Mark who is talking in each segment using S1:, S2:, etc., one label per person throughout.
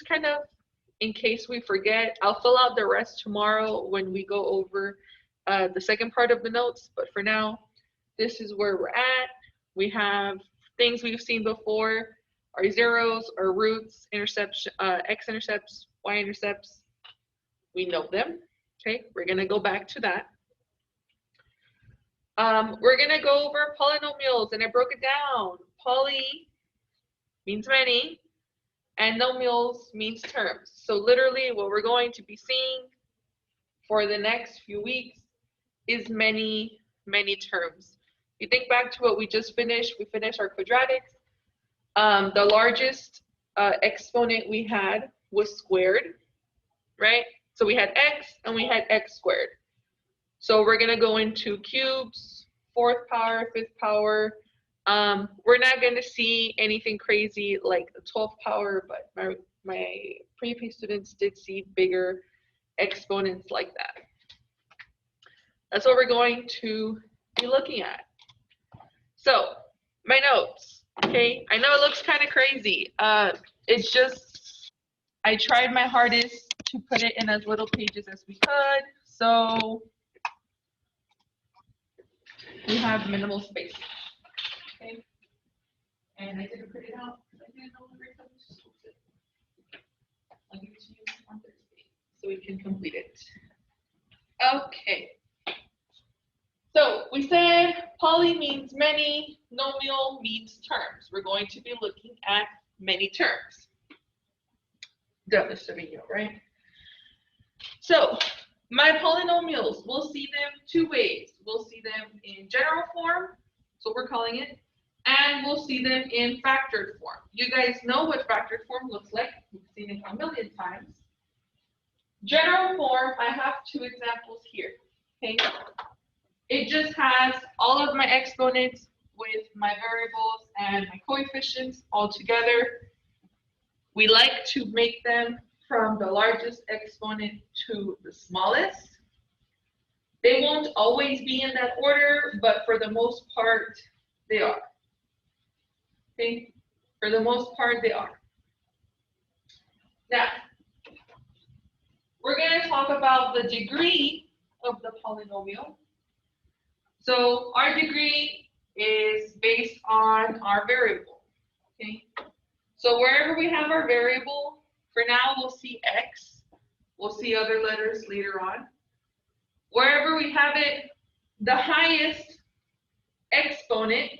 S1: kind of in case we forget. I'll fill out the rest tomorrow when we go over the second part of the notes, but for now, this is where we're at. We have things we've seen before, our zeros, our roots, intercepts, x-intercepts, y-intercepts. We know them. Okay, we're going to go back to that. We're going to go over polynomials, and I broke it down. Poly means many, and nomials means terms. So literally what we're going to be seeing for the next few weeks is many, many terms. If you think back to what we just finished, we finished our quadratics. The largest exponent we had was squared, right? So we had x and we had x squared. So we're going to go into cubes, fourth power, fifth power. We're not going to see anything crazy like the 12th power, but my pre-P students did see bigger exponents like that. That's what we're going to be looking at. So my notes, okay? I know it looks kind of crazy. It's just, I tried my hardest to put it in as little pages as we could. So we have minimal spacing, okay? And I didn't print it out because I didn't know the rate of this. I'll give it to you on Thursday so we can complete it. Okay. So we said poly means many, nomial means terms. We're going to be looking at many terms. Duh, Mr. Vino, right? So my polynomials, we'll see them two ways. We'll see them in general form, so we're calling it, and we'll see them in factored form. You guys know what factored form looks like. We've seen it a million times. General form, I have two examples here, okay? It just has all of my exponents with my variables and my coefficients all together. We like to make them from the largest exponent to the smallest. They won't always be in that order, but for the most part, they are. Okay? For the most part, they are. Now, we're going to talk about the degree of the polynomial. So our degree is based on our variable, okay? So wherever we have our variable, for now we'll see x. We'll see other letters later on. Wherever we have it, the highest exponent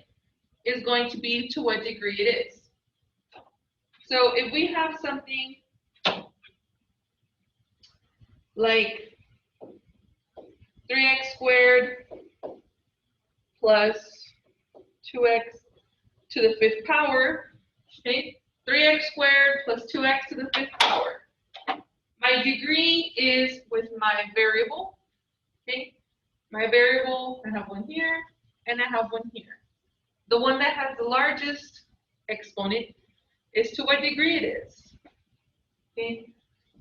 S1: is going to be to what degree it is. So if we have something like 3x squared plus 2x to the fifth power, okay? 3x squared plus 2x to the fifth power. My degree is with my variable, okay? My variable, I have one here, and I have one here. The one that has the largest exponent is to what degree it is, okay?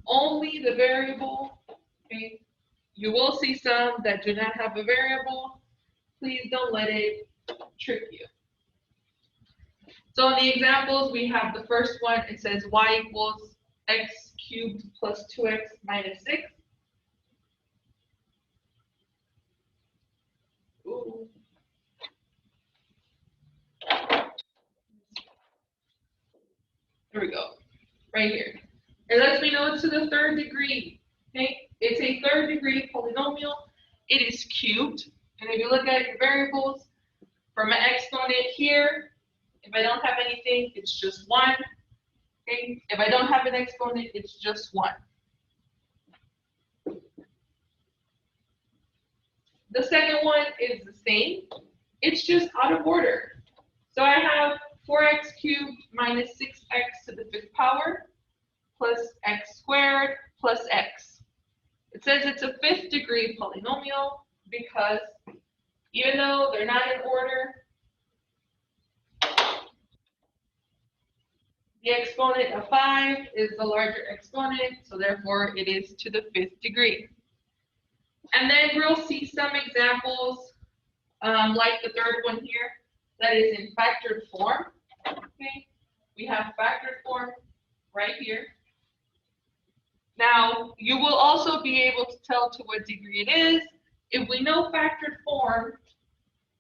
S1: Only the variable, okay? You will see some that do not have a variable. Please don't let it trick you. So in the examples, we have the first one. It says y equals x cubed plus 2x minus 6. Ooh. There we go. Right here. It lets me know it's to the third degree. Okay? It's a third degree polynomial. It is cubed. And if you look at your variables, from an exponent here, if I don't have anything, it's just 1. Okay? If I don't have an exponent, it's just 1. The second one is the same. It's just out of order. So I have 4x cubed minus 6x to the fifth power plus x squared plus x. It says it's a fifth degree polynomial because even though they're not in order, the exponent of 5 is the larger exponent, so therefore it is to the fifth degree. And then we'll see some examples, like the third one here, that is in factored form. Okay, we have factored form right here. Now, you will also be able to tell to what degree it is. If we know factored form,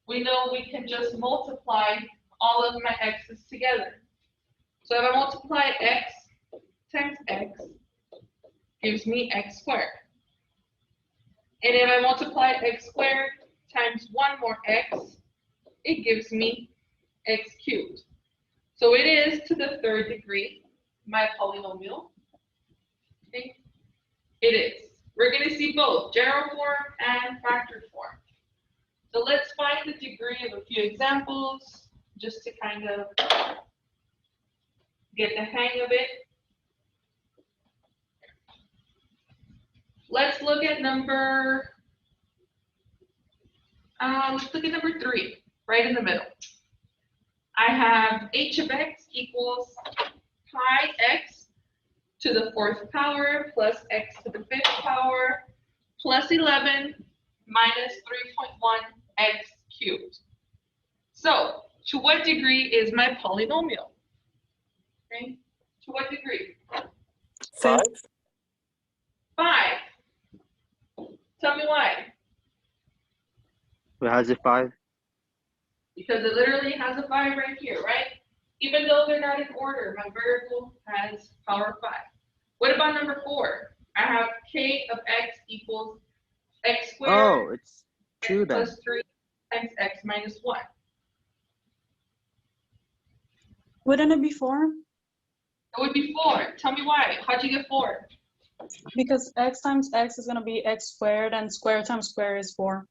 S1: we know we can just multiply all of my x's together. So if I multiply x times x, gives me x squared. And if I multiply x squared times 1 more x, it gives me x cubed. So it is to the third degree, my polynomial. Okay. It is. We're going to see both general form and factored form. So let's find the degree of a few examples just to kind of get the hang of it. Let's look at number 3, right in the middle. I have h of x equals pi x to the 4th power plus x to the 5th power plus 11 minus 3.1 x cubed. So, to what degree is my polynomial? Okay, to what degree?
S2: 5.
S1: 5. Tell me why.
S2: It has a 5.
S1: Because it literally has a 5 right here, right? Even though they're not in order, my variable has power 5. What about number 4? I have k of x equals x squared
S2: Oh, it's 2 then.
S1: plus 3 times x minus 1.
S3: Wouldn't it be 4?
S1: It would be 4. Tell me why. How'd you get 4?
S3: Because x times x is going to be x squared, and square times square is 4.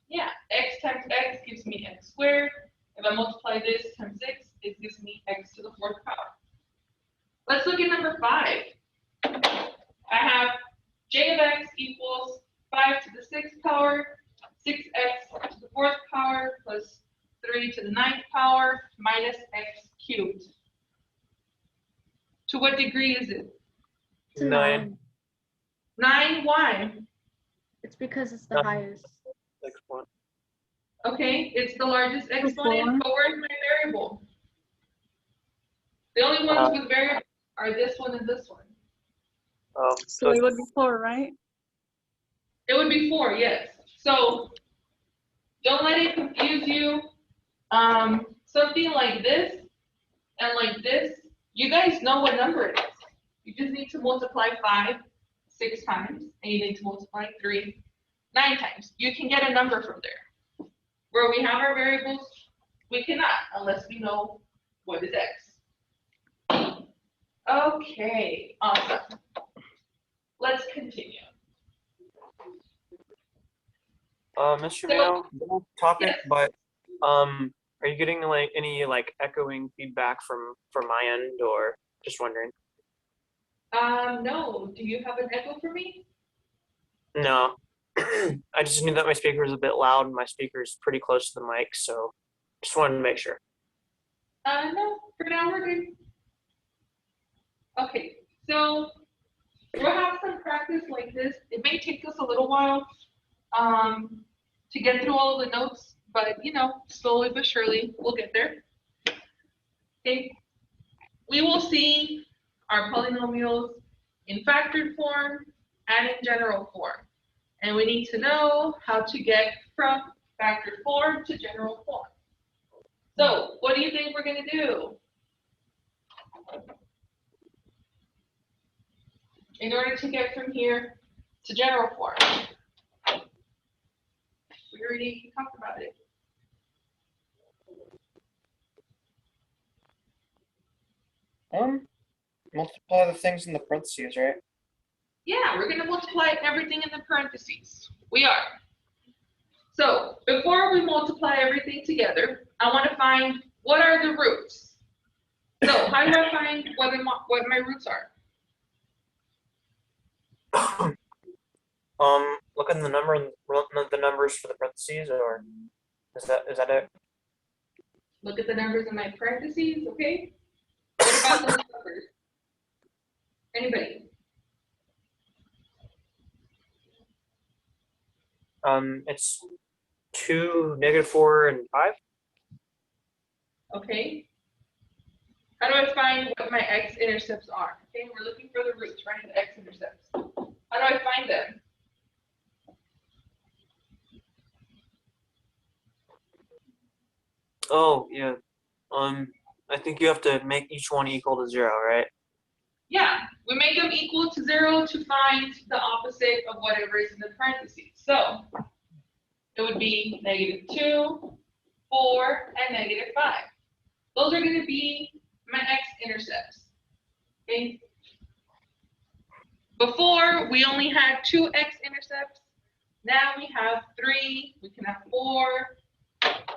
S1: Yeah, x times x gives me x squared. If I multiply this times 6, it gives me x to the 4th power. Let's look at number 5. I have j of x equals 5 to the 6th power, 6x to the 4th power, plus 3 to the 9th power, minus x cubed. To what degree is it?
S4: 9.
S1: 9, why?
S4: It's because it's the highest.
S2: Exponent.
S1: Okay, it's the largest exponent, but where's my variable? The only ones with variables are this one and this one.
S3: So it would be 4, right?
S1: It would be 4, yes. So don't let it confuse you. Something like this and like this, you guys know what number it is. You just need to multiply 5 6 times, and you need to multiply 3 9 times. You can get a number from there. Where we have our variables, we cannot unless we know what is x. Okay, awesome. Let's continue.
S5: Mr. Mino, no topic,
S1: Yes.
S5: but are you getting like any like echoing feedback from my end, or just wondering?
S1: No. Do you have an echo for me?
S5: No, I just knew that my speaker was a bit loud, and my speaker is pretty close to the mic, so just wanted to make sure.
S1: No. For now, we're good. Okay. So we'll have some practice like this. It may take us a little while to get through all of the notes, but you know, slowly but surely we'll get there. Okay. We will see our polynomials in factored form and in general form. And we need to know how to get from factored form to general form. So what do you think we're going to do? In order to get from here to general form. We already talked about it.
S5: Multiply the things in the parentheses, right?
S1: Yeah, we're going to multiply everything in the parentheses. We are. So before we multiply everything together, I want to find what are the roots. So how do I find what my roots are?
S5: Look at the number and the numbers for the parentheses, or is that it?
S1: Look at the numbers in my parentheses, okay? What about those numbers? Anybody?
S5: It's 2, -4, and 5.
S1: Okay. How do I find what my x-intercepts are? Okay, we're looking for the roots, right? The x-intercepts. How do I find them?
S5: Oh, yeah. I think you have to make each one equal to 0, right?
S1: Yeah, we make them equal to 0 to find the opposite of whatever is in the parentheses. So it would be -2, 4, and -5. Those are going to be my x-intercepts. Okay. Before, we only had 2 x-intercepts. Now we have 3. We can have 4.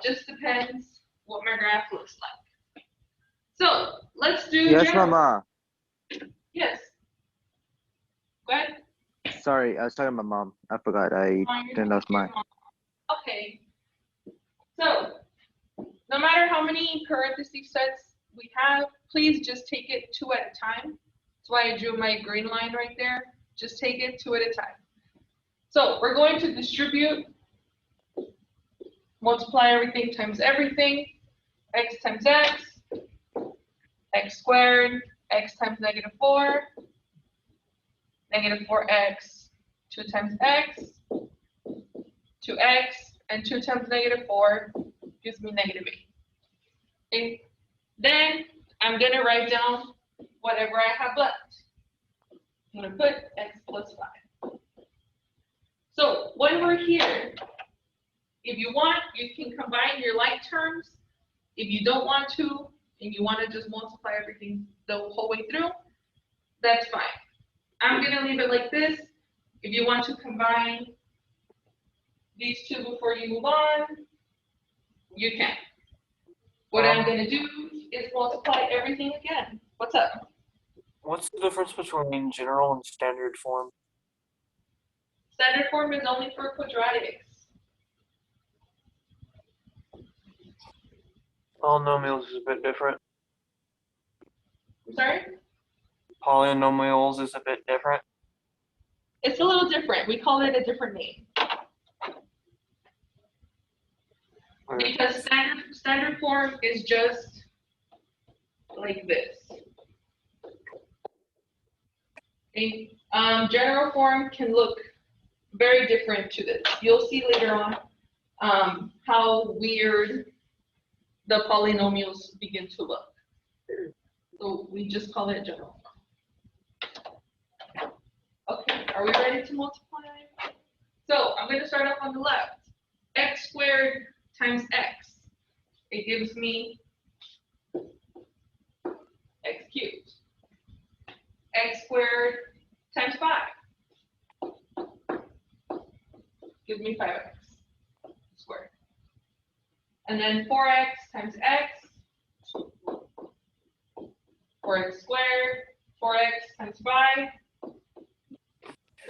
S1: Just depends what my graph looks like. So let's do
S2: Yes,
S1: general.
S2: Mama.
S1: Yes. Go ahead.
S2: Sorry, I was talking to my mom. I forgot. I didn't know it's mine.
S1: Okay. So no matter how many parentheses sets we have, please just take it 2 at a time. That's why I drew my green line right there. Just take it 2 at a time. So we're going to distribute, multiply everything times everything, x times x squared, x times -4, -4x, 2 times x, 2x, and 2 times -4 gives me -8. Okay. Then I'm going to write down whatever I have left. I'm going to put x plus 5. So when we're here, if you want, you can combine your like terms. If you don't want to, and you want to just multiply everything the whole way through, that's fine. I'm going to leave it like this. If you want to combine these two before you move on, you can. What I'm going to do is multiply everything again. What's up?
S5: What's the difference between general and standard form?
S1: Standard form is only for quadratics.
S5: Polynomials is a bit different.
S1: I'm sorry?
S5: Polynomials is a bit different.
S1: It's a little different. We call it a different name.
S5: Okay.
S1: Because standard form is just like this. Okay. General form can look very different to this. You'll see later on how weird the polynomials begin to look. So we just call it general form. Okay, are we ready to multiply? So I'm going to start off on the left. X squared times x. It gives me x cubed. X squared times 5 gives me 5x squared. And then 4x times x, 4x squared, 4x times 5.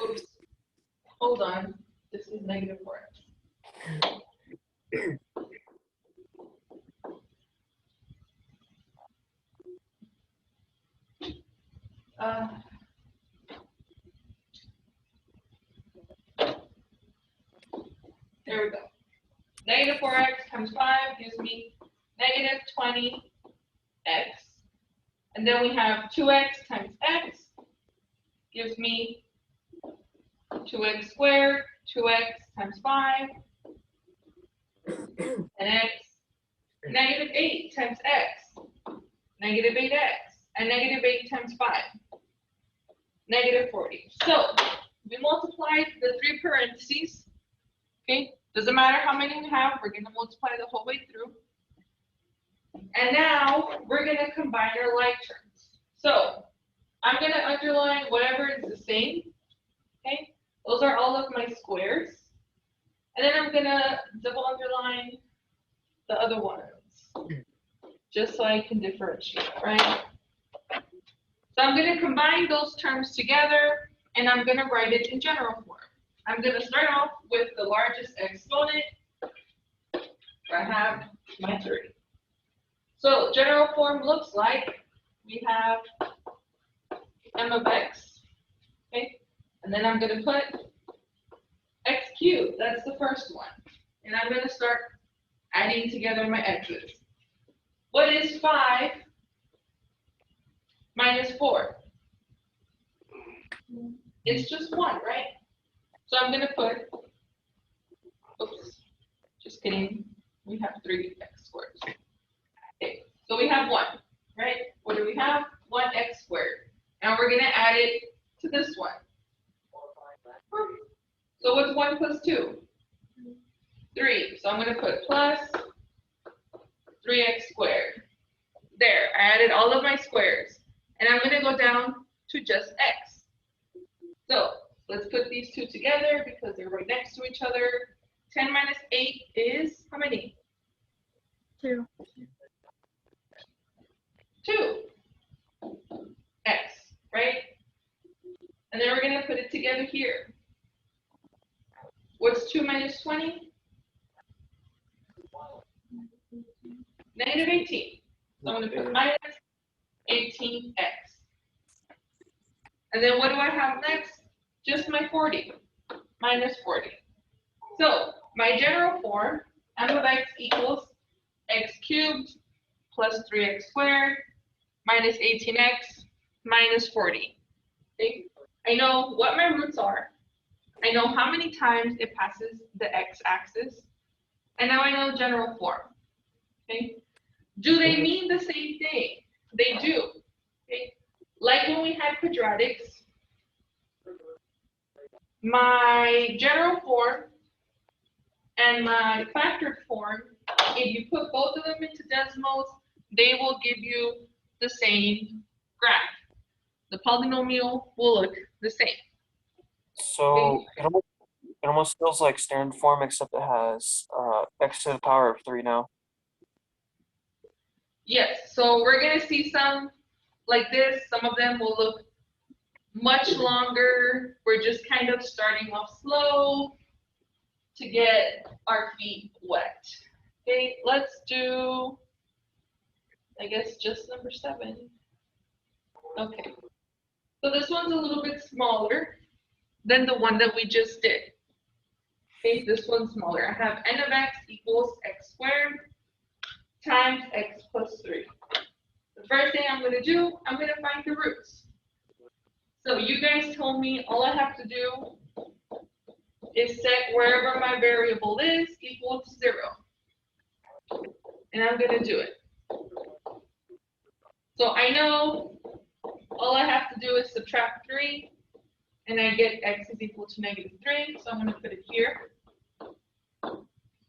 S1: Oops, hold on, this is -4x. There we go. -4x times 5 gives me -20x. And then we have 2x times x gives me 2x squared, 2x times 5, and x. -8 times x, -8x, and -8 times 5, -40. So we multiplied the 3 parentheses. Okay, doesn't matter how many we have, we're going to multiply the whole way through. And now we're going to combine our like terms. So I'm going to underline whatever is the same. Okay, those are all of my squares. And then I'm going to double underline the other ones, just so I can differentiate, right? So I'm going to combine those terms together, and I'm going to write it in general form. I'm going to start off with the largest exponent, where I have my 3. So general form looks like we have m of x, okay? And then I'm going to put x cubed, that's the first one. And I'm going to start adding together my x's. What is 5 minus 4? It's just 1, right? So I'm going to put, oops, just kidding. We have 3x squared. Okay, so we have 1, right? What do we have? 1x squared. Now we're going to add it to this one. So what's 1 plus 2? 3. So I'm going to put plus 3x squared. There, I added all of my squares. And I'm going to go down to just x. So let's put these two together because they're right next to each other. 10 minus 8 is how many?
S4: 2.
S1: 2. X, right? And then we're going to put it together here. What's 2 minus 20? Negative 18. So I'm going to put minus 18x. And then what do I have next? Just my 40. Minus 40. So my general form, f of x equals x cubed plus 3x squared minus 18x minus 40. Okay? I know what my roots are. I know how many times it passes the x-axis. And now I know general form. Okay? Do they mean the same thing? They do. Okay? Like when we had quadratics, my general form and my factored form, if you put both of them into decimals, they will give you the same graph. The polynomial will look the same.
S5: So it almost feels like standard form, except it has x to the power of 3 now.
S1: Yes, so we're going to see some like this. Some of them will look much longer. We're just kind of starting off slow to get our feet wet. Okay, let's do, I guess, just number 7. Okay, so this one's a little bit smaller than the one that we just did. Okay, this one's smaller. I have n of x equals x squared times x plus 3. The first thing I'm going to do, I'm going to find the roots. So you guys told me all I have to do is set wherever my variable is equal to 0. And I'm going to do it. So I know all I have to do is subtract 3, and I get x is equal to -3, so I'm going to put it here.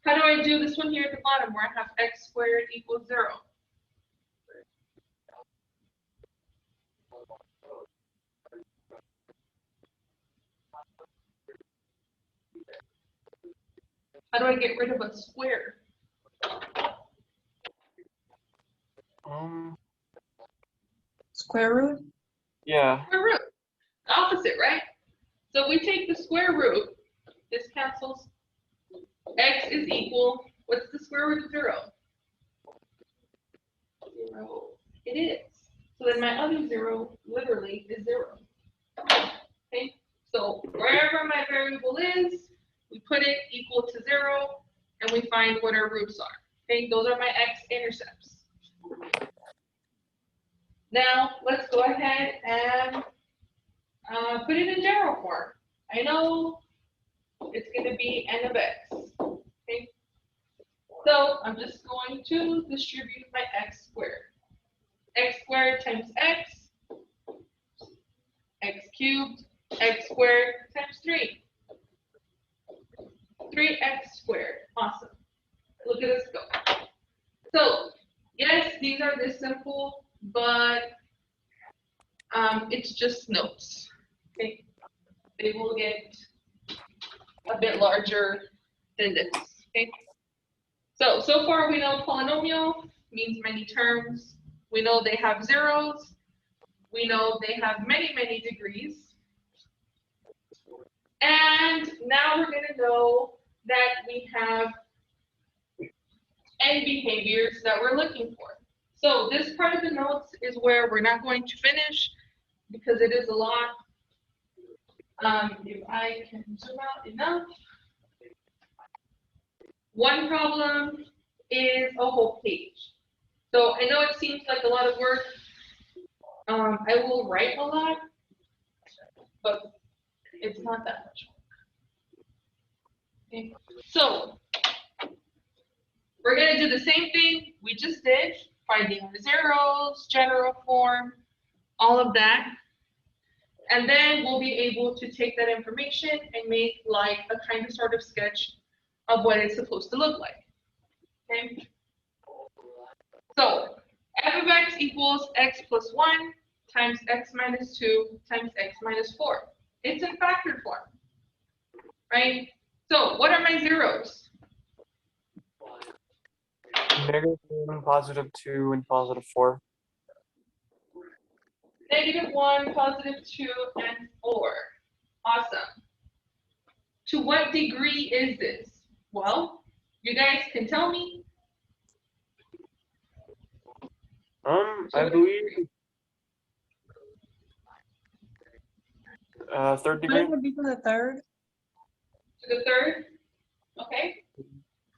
S1: How do I do this one here at the bottom where I have x squared equals 0? How do I get rid of a square?
S3: Square root?
S5: Yeah.
S1: Square root. Opposite, right? So we take the square root. This cancels. X is equal. What's the square root of 0? 0. It is. So then my other 0 literally is 0. Okay. So wherever my variable is, we put it equal to 0, and we find what our roots are. Okay. Those are my x-intercepts. Now let's go ahead and put it in general form. I know it's going to be n of x. Okay. So I'm just going to distribute my x squared. X squared times x cubed, x squared times 3. 3x squared. Awesome. Look at us go. So yes, these are this simple, but it's just notes. Okay. They will get a bit larger than this. Okay. So far we know polynomial means many terms. We know they have zeros. We know they have many, many degrees. And now we're going to know that we have n behaviors that we're looking for. So this part of the notes is where we're not going to finish because it is a lot. If I can zoom out enough. One problem is a whole page. So I know it seems like a lot of work. I will write a lot, but it's not that much work. Okay. So we're gonna do the same thing we just did, finding our zeros, general form, all of that. And then we'll be able to take that information and make like a kind of sort of sketch of what it's supposed to look like. Okay. So f of x equals x plus 1 times x minus 2 times x minus 4. It's in factored form, right? So what are my zeros?
S5: -1, +2, and +4.
S1: -1, +2, and 4. Awesome. To what degree is this? Well, you guys can tell me.
S5: I believe third
S3: What
S5: degree.
S3: would be for the third?
S1: To the third. Okay.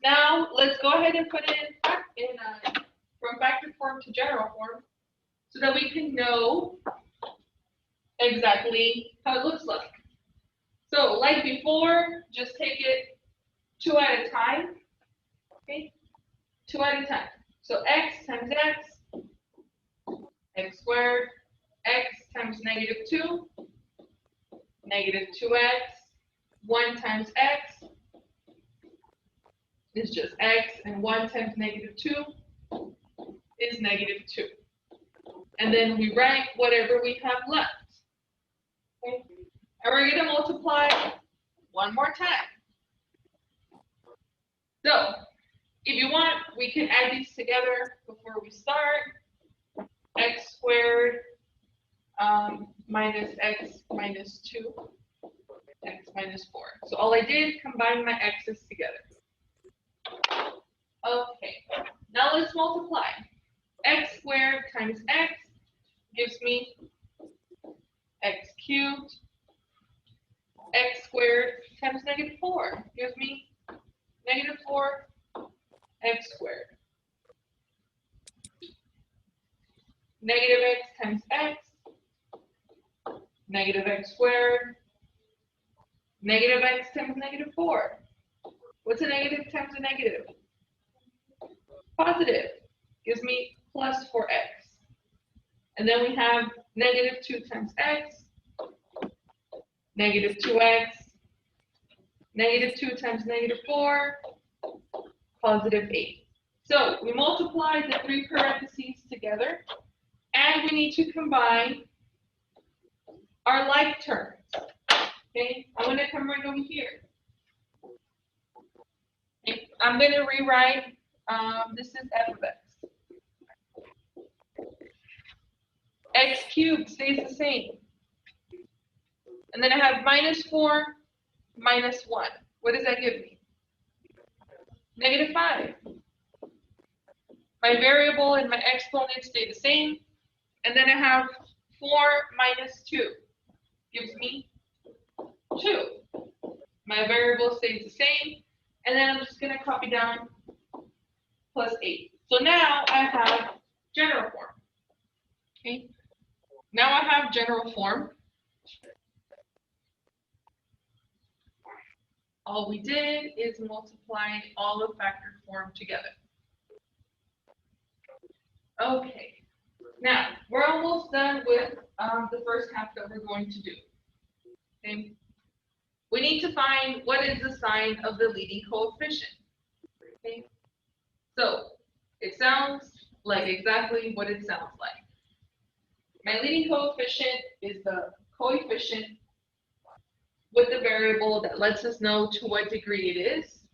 S1: Now let's go ahead and put it from factored form to general form so that we can know exactly how it looks like. So like before, just take it 2 at a time. Okay. 2 at a time. So x times x, x squared, x times -2, -2x, 1 times x is just x, and 1 times -2 is -2. And then we write whatever we have left. Okay? And we're going to multiply one more time. So if you want, we can add these together before we start. X squared minus x minus 2, x minus 4. So all I did, combine my x's together. Okay, now let's multiply. X squared times x gives me x cubed. X squared times -4 gives me -4 x squared. Negative x times x, negative x squared, negative x times -4. What's a negative times a negative? Positive. Gives me plus 4x. And then we have -2 times x, -2x, -2 times -4, +8. So we multiply the 3 parentheses together, and we need to combine our like terms. Okay, I'm going to come right over here. Okay. I'm going to rewrite, this is f of x. X cubed stays the same. And then I have -4 minus 1. What does that give me? -5. My variable and my exponent stay the same. And then I have 4 minus 2 gives me 2. My variable stays the same. And then I'm just going to copy down +8. So now I have general form. Okay. Now I have general form. All we did is multiply all of factored form together. Okay. Now, we're almost done with the first half that we're going to do. Okay. We need to find what is the sign of the leading coefficient. Okay. So, it sounds like exactly what it sounds like. My leading coefficient is the coefficient with the variable that lets us know to what degree it is.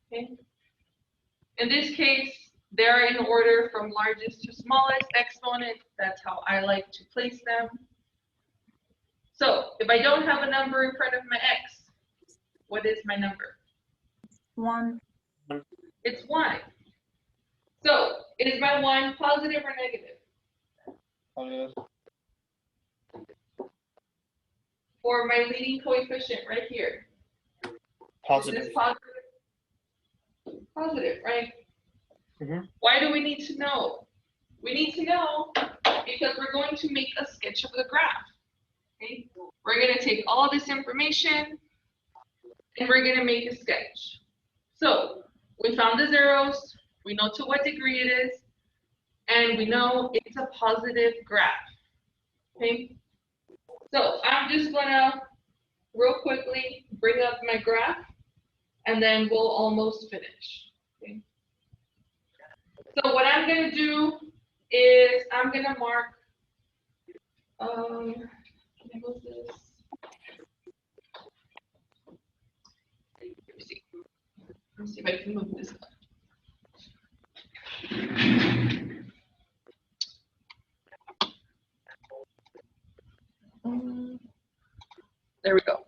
S1: Okay. In this case, they're in order from largest to smallest exponent. That's how I like to place them. So if I don't have a number in front of my x, what is my number?
S3: 1.
S1: It's 1. So is my 1 positive or negative? For my leading coefficient right here.
S5: Positive.
S1: Is this positive? Positive, right?
S5: Mhm.
S1: Why do we need to know? We need to know because we're going to make a sketch of the graph. Okay, we're gonna take all this information and we're gonna make a sketch. So we found the zeros, we know to what degree it is, and we know it's a positive graph. Okay, so I'm just gonna real quickly bring up my graph and then we'll almost finish. Okay. So what I'm gonna do is I'm gonna mark, can I move this? Let me see. Let me see if I can move this up. There we go.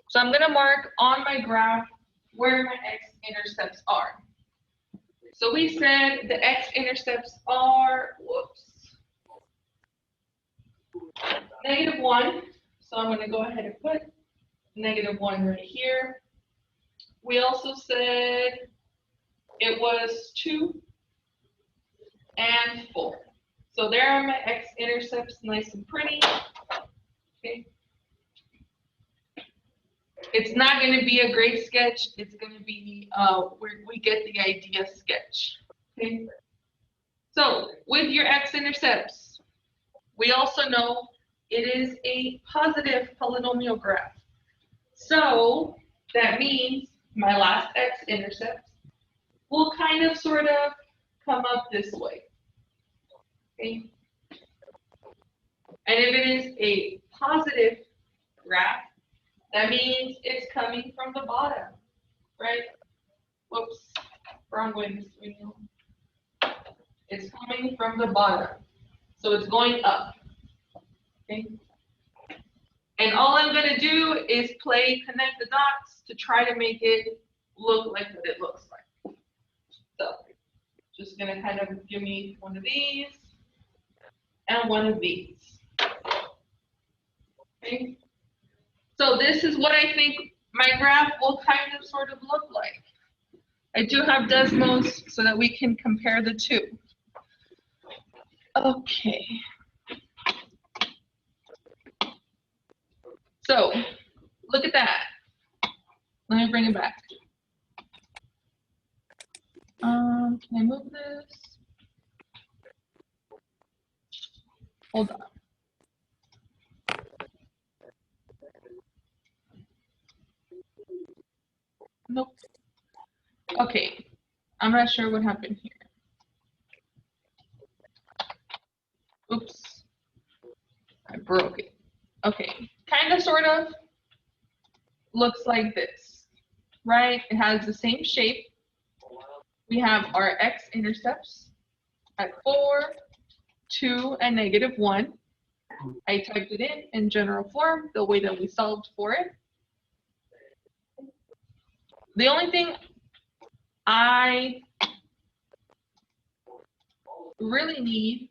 S1: So I'm gonna mark on my graph where my x-intercepts are. So we said the x-intercepts are, whoops, -1. So I'm gonna go ahead and put -1 right here. We also said it was 2 and 4. So there are my x-intercepts, nice and pretty. Okay. It's not going to be a great sketch. It's going to be we get the idea sketch. Okay. So with your x-intercepts, we also know it is a positive polynomial graph. So that means my last x-intercept will kind of sort of come up this way. Okay. And if it is a positive graph, that means it's coming from the bottom, right? Whoops, wrong way, Mr. O'Neill. It's coming from the bottom, so it's going up, okay? And all I'm gonna do is connect the dots to try to make it look like what it looks like. So, just gonna kind of give me one of these and one of these, okay? So this is what I think my graph will kind of sort of look like. I do have Desmos so that we can compare the two. Okay. So look at that. Let me bring it back. Can I move this? Hold on. Nope. Okay, I'm not sure what happened here. Oops, I broke it. Okay, kind of sort of looks like this, right? It has the same shape. We have our x-intercepts at 4, 2, and -1. I typed it in general form, the way that we solved for it. The only thing I really need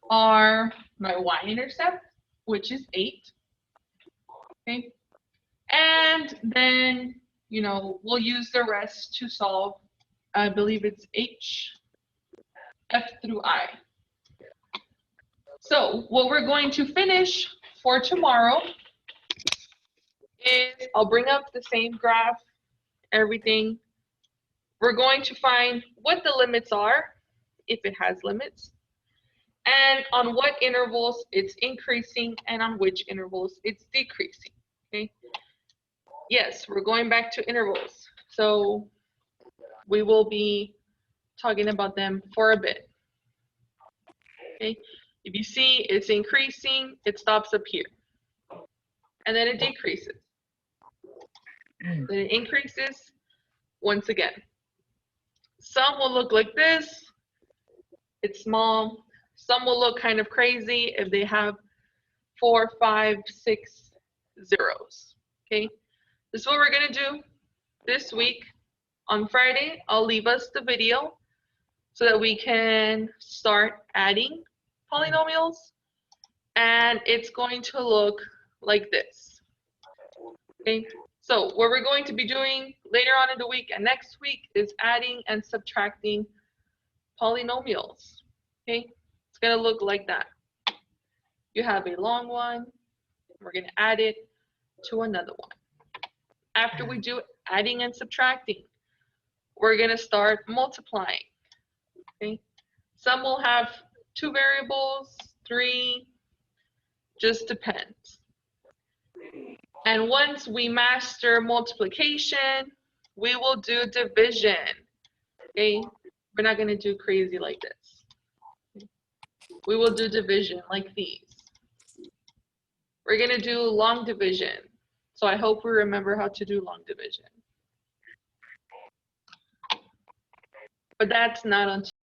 S1: are my y-intercept, which is 8. Okay. And then, you know, we'll use the rest to solve, I believe it's h, f through I. So what we're going to finish for tomorrow is I'll bring up the same graph, everything. We're going to find what the limits are, if it has limits, and on what intervals it's increasing and on which intervals it's decreasing, okay? Yes, we're going back to intervals. So we will be talking about them for a bit, okay? If you see it's increasing, it stops up here. And then it decreases. Then it increases once again. Some will look like this. It's small. Some will look kind of crazy if they have 4, 5, 6 zeros. Okay, this is what we're gonna do this week. On Friday, I'll leave us the video so that we can start adding polynomials, and it's going to look like this. Okay, so what we're going to be doing later on in the week and next week is adding and subtracting polynomials. Okay, it's gonna look like that. you have a long one. We're going to add it to another one. After we do adding and subtracting, we're going to start multiplying. Okay? Some will have 2 variables, 3, just depends. And once we master multiplication, we will do division. Okay? We're not going to do crazy like this. We will do division like these. We're going to do long division. So I hope we remember how to do long division. But that's not until